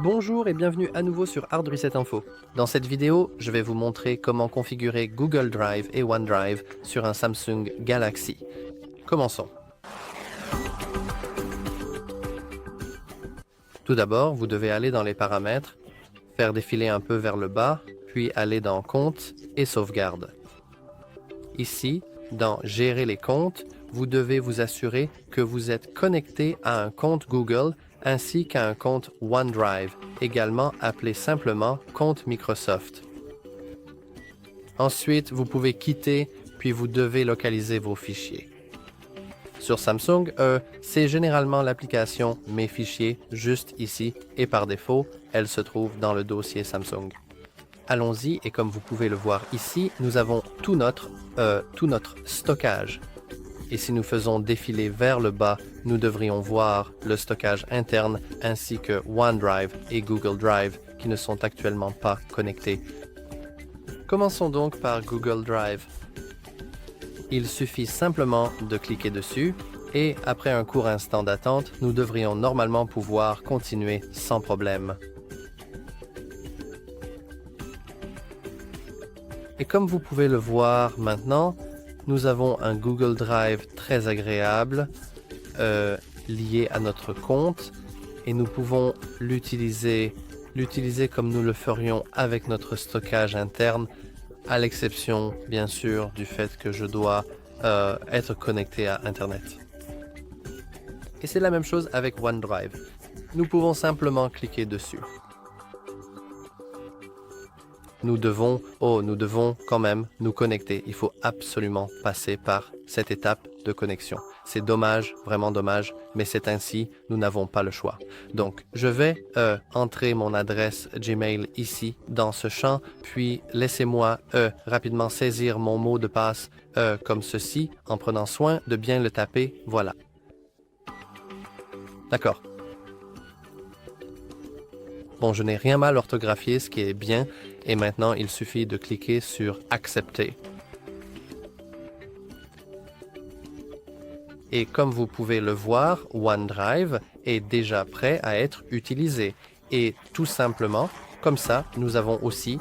Bonjour et bienvenue à nouveau sur Hard Reset Info. Dans cette vidéo, je vais vous montrer comment configurer Google Drive et OneDrive sur un Samsung Galaxy. Commençons. Tout d'abord, vous devez aller dans les paramètres, faire défiler un peu vers le bas, puis aller dans Comptes et Sauvegarde. Ici, dans Gérer les comptes, vous devez vous assurer que vous êtes connecté à un compte Google ainsi qu'à un compte OneDrive, également appelé simplement compte Microsoft. Ensuite, vous pouvez quitter, puis vous devez localiser vos fichiers. Sur Samsung, c'est généralement l'application Mes fichiers, juste ici, et par défaut, elle se trouve dans le dossier Samsung. Allons-y, et comme vous pouvez le voir ici, nous avons tout notre stockage. Et si nous faisons défiler vers le bas, nous devrions voir le stockage interne ainsi que OneDrive et Google Drive qui ne sont actuellement pas connectés. Commençons donc par Google Drive. Il suffit simplement de cliquer dessus et après un court instant d'attente, nous devrions normalement pouvoir continuer sans problème. Et comme vous pouvez le voir maintenant, nous avons un Google Drive très agréable lié à notre compte et nous pouvons l'utiliser comme nous le ferions avec notre stockage interne, à l'exception bien sûr du fait que je dois être connecté à Internet. Et c'est la même chose avec OneDrive. Nous pouvons simplement cliquer dessus. Nous devons quand même nous connecter. Il faut absolument passer par cette étape de connexion. C'est dommage, vraiment dommage, mais c'est ainsi, nous n'avons pas le choix. Donc, je vais entrer mon adresse Gmail ici, dans ce champ, puis laissez-moi rapidement saisir mon mot de passe comme ceci, en prenant soin de bien le taper, voilà. D'accord. Bon, je n'ai rien mal orthographié, ce qui est bien, et maintenant il suffit de cliquer sur Accepter. Et comme vous pouvez le voir, OneDrive est déjà prêt à être utilisé. Et tout simplement, comme ça, nous avons aussi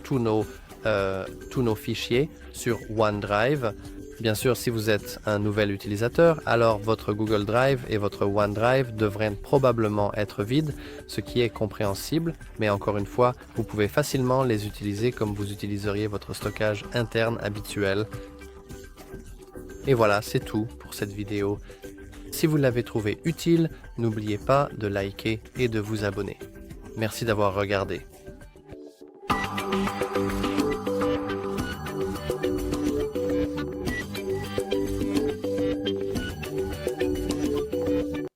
tous nos fichiers sur OneDrive. Bien sûr, si vous êtes un nouvel utilisateur, alors votre Google Drive et votre OneDrive devraient probablement être vides, ce qui est compréhensible, mais encore une fois, vous pouvez facilement les utiliser comme vous utiliseriez votre stockage interne habituel. Et voilà, c'est tout pour cette vidéo. Si vous l'avez trouvé utile, n'oubliez pas de liker et de vous abonner. Merci d'avoir regardé.